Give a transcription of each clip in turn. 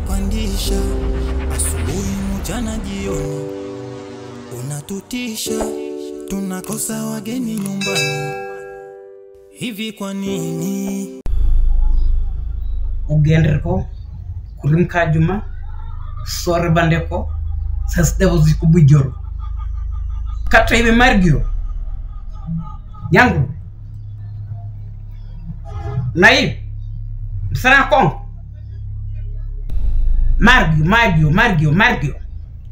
tunapandisha, asubuhi mchana jioni unatutisha, tunakosa wageni nyumbani. Hivi kwa nini? Ugenderko kurimka juma sore bandeko sasde uziku bujoro kata ibe margio nyangu naib sana kon margio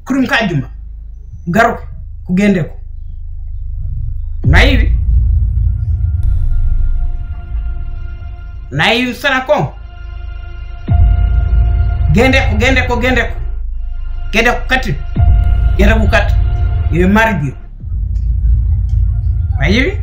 kurimka juma garo kugendeko naib sana kon gendeko kati yara bukat ibe margio ayibi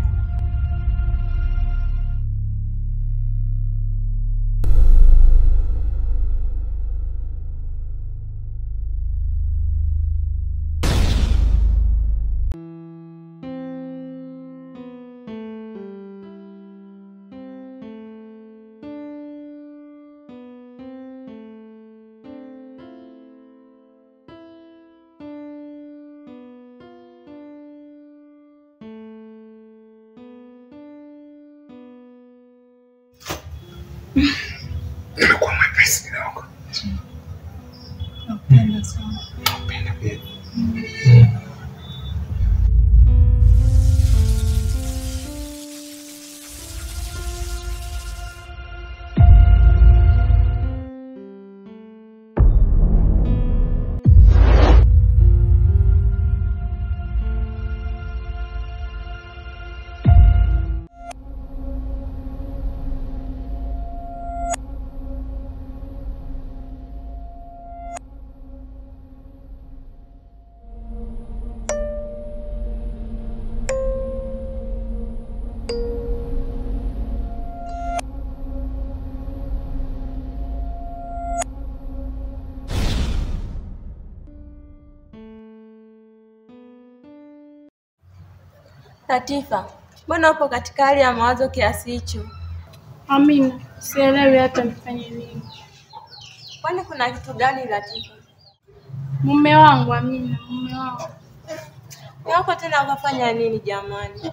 Nimekuwa mwepesi kidogo. Napenda sana. Napenda pia. Latifa, mbona upo katika hali ya mawazo kiasi hicho? Amina, sielewi hata nifanye nini. Kwani kuna kitu gani Latifa? Mume wangu Amina, mume wangu. Wako tena ukafanya nini jamani?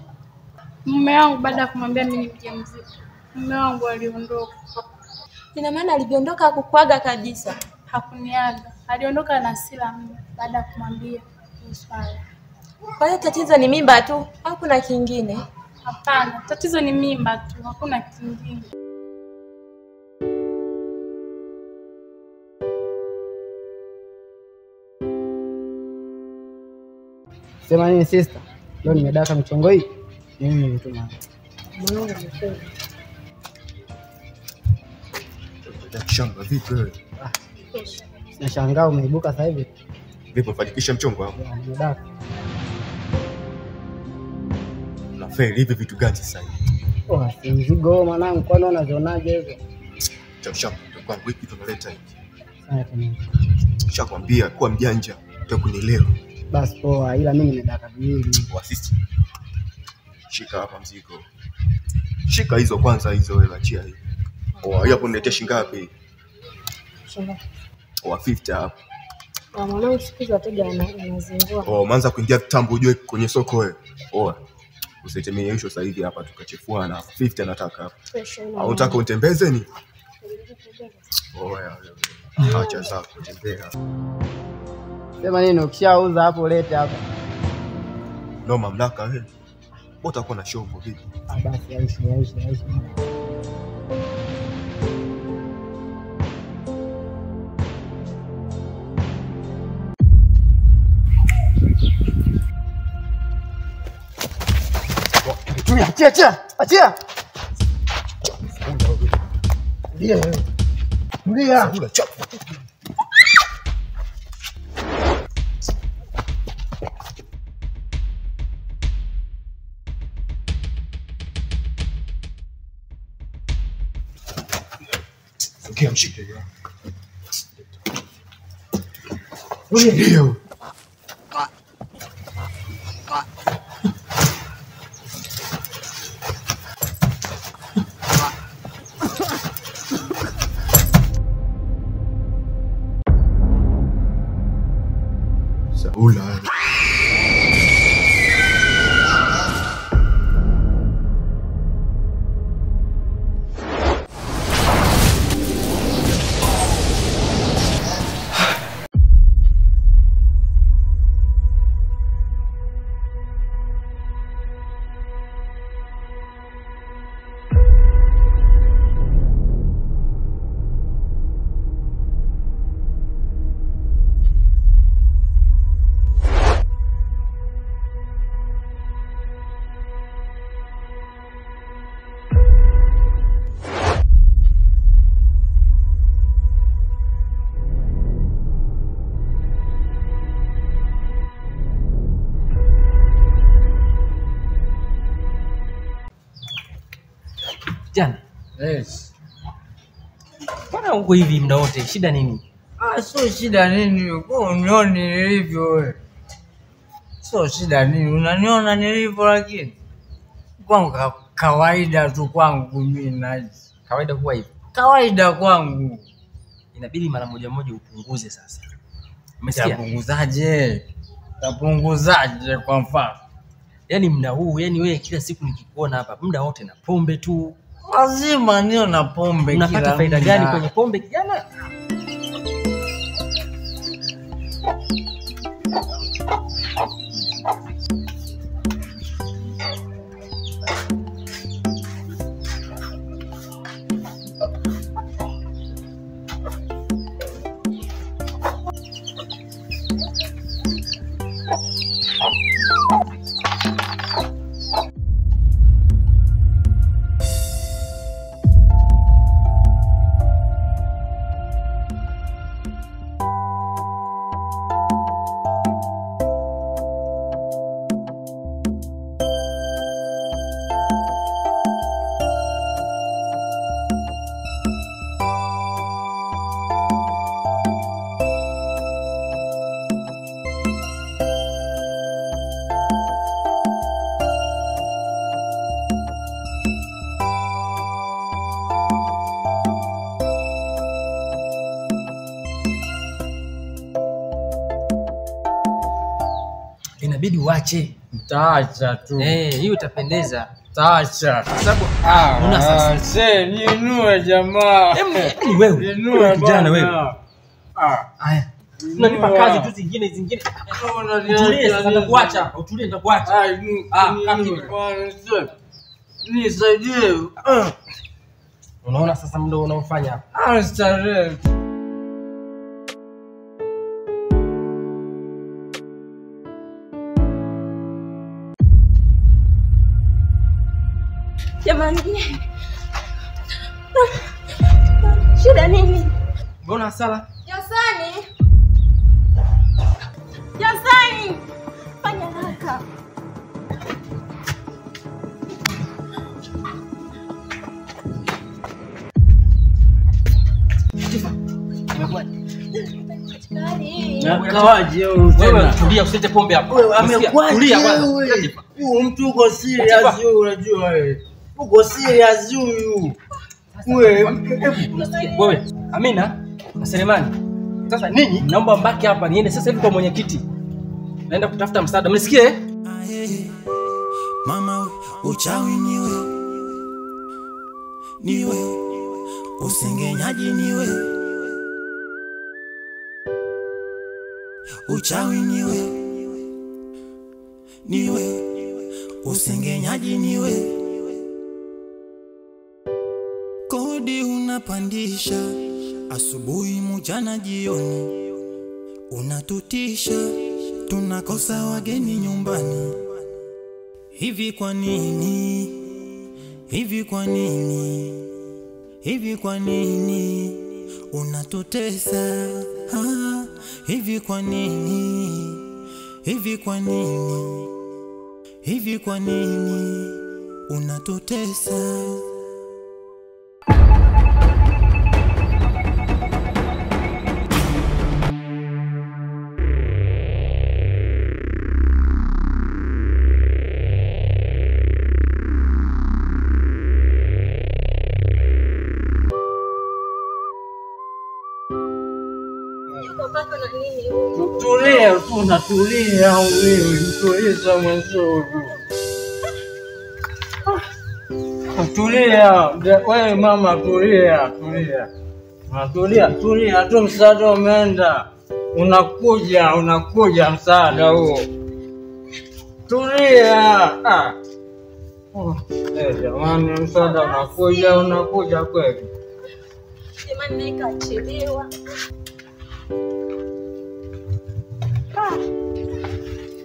Mume wangu baada ya kumwambia mimi ni mjamzito, mume wangu aliondoka. Ina maana aliondoka kukuaga kabisa? Hakuniaga. Aliondoka na hasira mimi baada ya kumwambia swala. Kwa hiyo tatizo ni mimba tu au kuna kingine? Hapana, tatizo ni mimba tu, hakuna kingine. sema nini sister leo nimedaka mchongo hii mimi nimetuma Mwanangu mkuu. Shamba vipi wewe? nashangaa umeibuka sasa hivi. Vipi ufanikisha mchongo wako? Nimedaka. Unafeli hivi vitu gani sasa hivi? Si mzigo mwanangu, kwani unazionaje hizo? Shamba kwa wiki tunaleta hivi. Asante. Nishakwambia kuwa mjanja utakunielewa. Basi poa, ila mimi nimedaka viwili. Assist. Shika hapa mzigo. Shika hizo kwanza hizo wewe achia hii. Hapo niletea shingapi? Shamba. 50 hapo. Mwanangu siku wateja anazingua. Umeanza kuingia kitambo ujue kwenye soko wewe. Usitemee hiyo sasa hivi hapa tukachefuana. 50 anataka hapa. Au unataka unitembeze ni? Acha zako tembea. Sema nini ukishauza hapo lete hapa. No mamlaka wewe. Utakuwa na show vipi? Basi aishi. Achia. Ndia. Okay, mshike hiyo. Ndio. Ula. Jana. Yes. Bwana uko hivi muda wote, shida nini? Sio shida nini? Kwa unioni nilivyo wewe. Sio shida nini? Unaniona nilivyo lakini kwangu kawaida tu kwangu mimi naji. Kawaida huwa hivi. Kawaida kwangu. Inabidi mara moja upunguze sasa. Umesikia? Tapunguzaje kwa mfano? Yaani muda huu, yaani wewe kila siku nikikuona hapa muda wote na pombe tu. Lazima nio na pombe kila. Unapata faida gani kwenye pombe kijana? Inabidi uache. Mtaacha tu. Hiyo itapendeza. Taacha. Sababu una sasa. Ninue jamaa. Ni wewe. Ninue kijana wewe. Haya. Unanipa kazi tu zingine. Utulie sasa nitakuacha. Utulie nitakuacha. Nisaidie. Unaona sasa muda unaofanya. Starehe. Jamani. Shida nini? Mbona hasara? Jasani. Fanya haraka. Kawaje tena? Tulia usite pombe hapo. Tulia kwanza. Huyu mtu uko serious wewe unajua wewe. Uko serious huyu. Wewe, Amina na Selemani. Sasa ninyi naomba mbaki hapa niende sasa hivi kwa mwenyekiti. Naenda kutafuta msaada. Mnisikie? Mama uchawi niwe usengenyaji niwe uchawi niwe usengenyaji niwe kodi unapandisha asubuhi mchana jioni unatutisha tunakosa wageni nyumbani hivi kwa nini unatutesa hivi kwa nini unatutesa kapata na nini? Tulia tu, natulia au mimi mtuliza mwenzio. Tulia, wewe mama tulia. Tulia tu, msaada umeenda. Unakuja msaada huo. Tulia. Jamani, msaada unakuja kweli. Jamani, nikachelewa.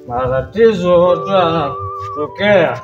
Matatizo watu yanatokea.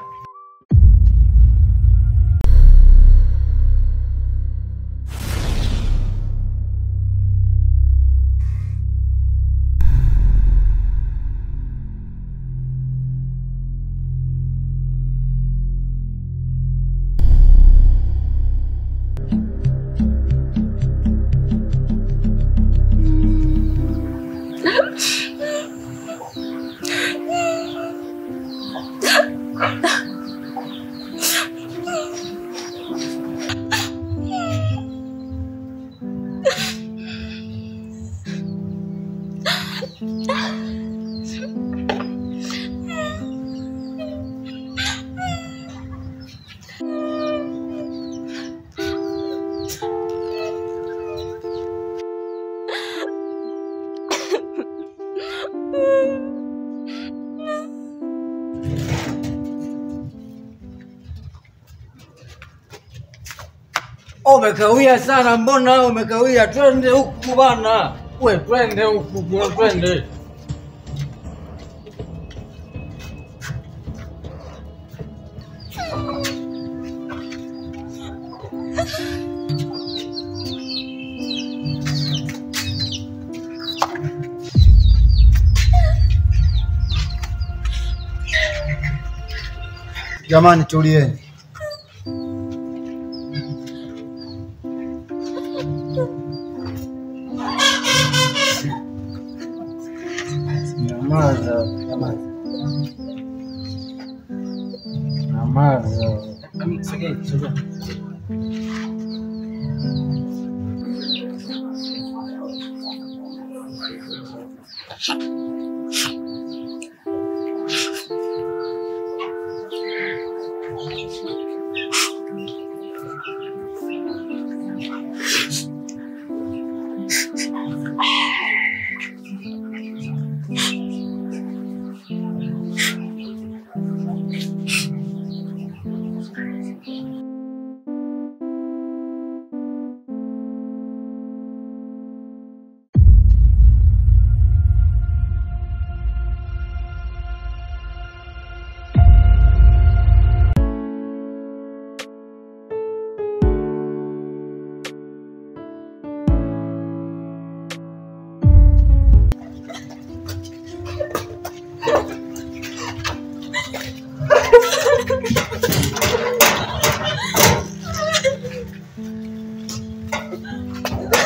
Umekawia sana, mbona umekawia? Twende huku bana. Twende huku, twende. Jamani, tulieni. Nyamaza. Sogea.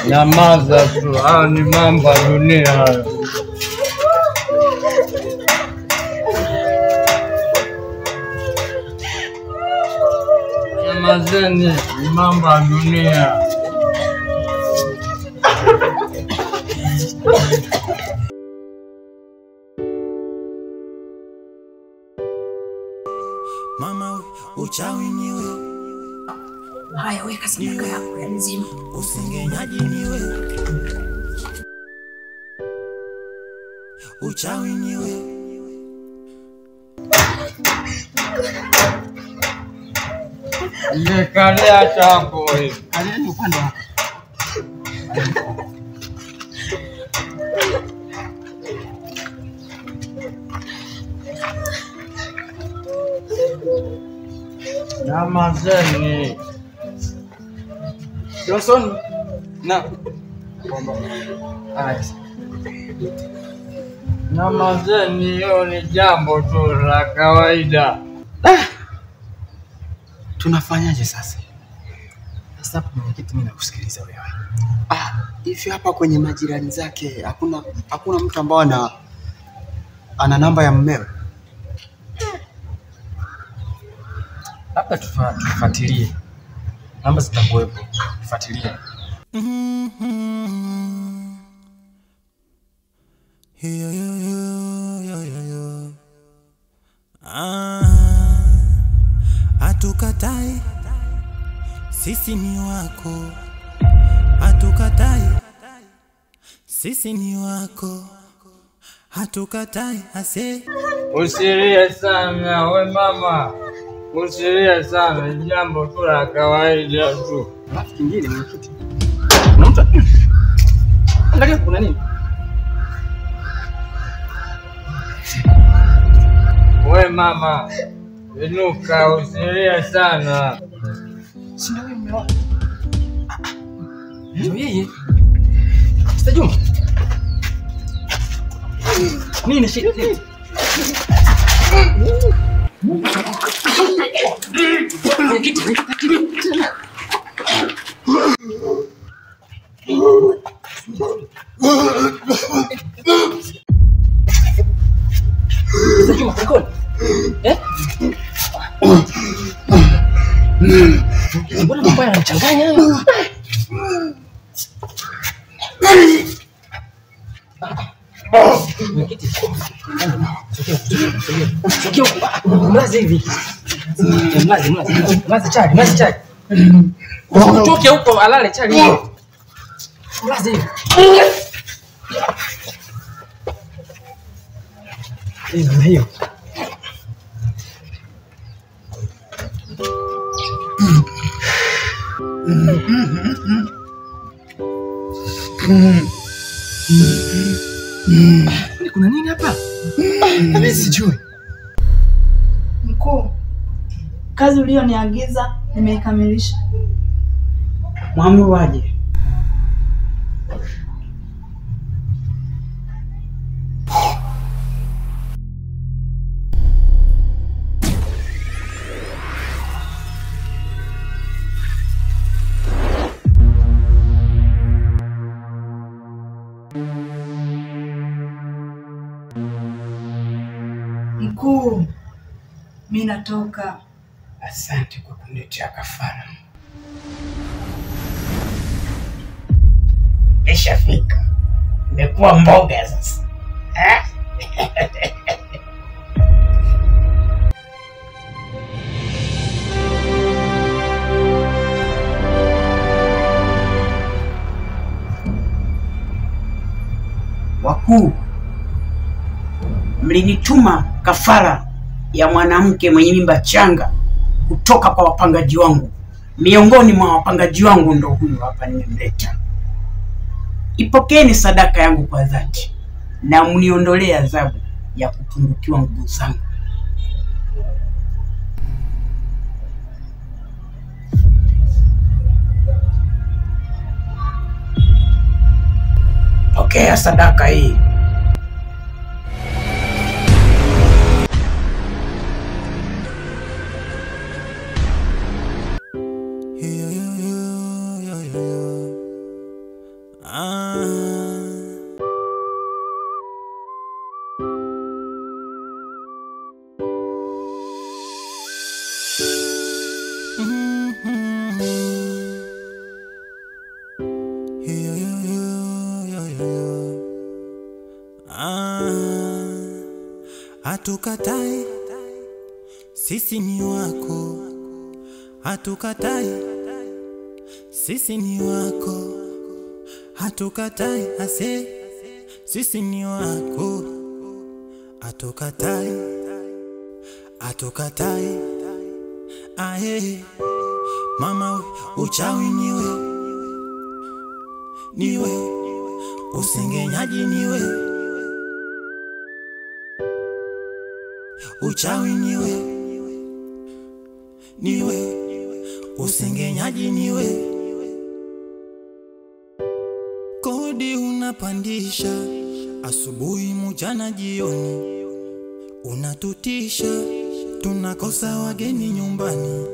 Nyamaza tu, ni mambo ya dunia hayo. Nyamazeni, ni mambo ya dunia. Mama, uchawi niwe. Haya, weka sadaka yako ya mzima. Usengenyaji niwe. Uchawi niwe. Nimekalia chako hivi. Kalieni upande wako. Nyamazeni. Johnson na Nyamazeni, hiyo ni jambo tu la kawaida. Tunafanyaje sasa? Sasa hapo mwenyekiti, mimi nakusikiliza wewe. Hivi hapa kwenye majirani zake hakuna mtu ambaye ana namba ya mmewe? labda tufuatilie. Namba zitakuwepo. Tufuatilie. Yo, yo, yo, yo, yo, yo. Hatukatai, sisi ni wako. Hatukatai, sisi ni wako. Hatukatai, ase. Usilie sana we mama, usilie sana, jambo tu la kawaida tu. Alafu kingine mwenyekiti, kuna mtu angalia, kuna nini? We mama, inuka, usilie sana. Si ndio mume wako? Ndio yeye. Mr. Juma. Nini shida? Juma, kukoni? Mbona mambo yanachanganya hayo? Mlazi hivi. Mlazi chali. Utoke huko alale chali hiyo. Mlazi hivi. Hiyo. Kuna nini hapa? Mimi sijui. Mkuu, kazi ulioniagiza nimeikamilisha. Mwamuru waje. Mkuu, mimi natoka. Asante kwa kuniletea kafara. Nishafika. Nimekuwa mboga sasa. Wakuu, mlinituma kafara ya mwanamke mwenye mimba changa kutoka kwa wapangaji wangu. Miongoni mwa wapangaji wangu ndo huyu hapa nimemleta. Ipokeni sadaka yangu kwa dhati na mniondolee adhabu ya kupungukiwa nguvu zangu. Pokea sadaka hii. Hatukatai, sisi ni wako. Hatukatai, sisi ni wako. Hatukatai, ase, sisi ni wako. Hatukatai, hatukatai, ae. Mama, uchawi niwe, usengenyaji niwe. Uchawi niwe, usengenyaji niwe. Kodi unapandisha, asubuhi mchana jioni. Unatutisha, tunakosa wageni nyumbani.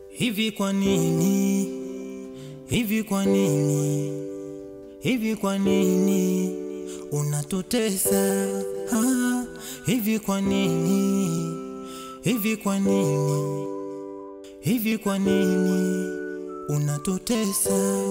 Hivi kwa nini? Hivi kwa nini? Hivi kwa nini unatutesa? Hivi kwa nini? Hivi kwa nini? Hivi kwa nini unatutesa?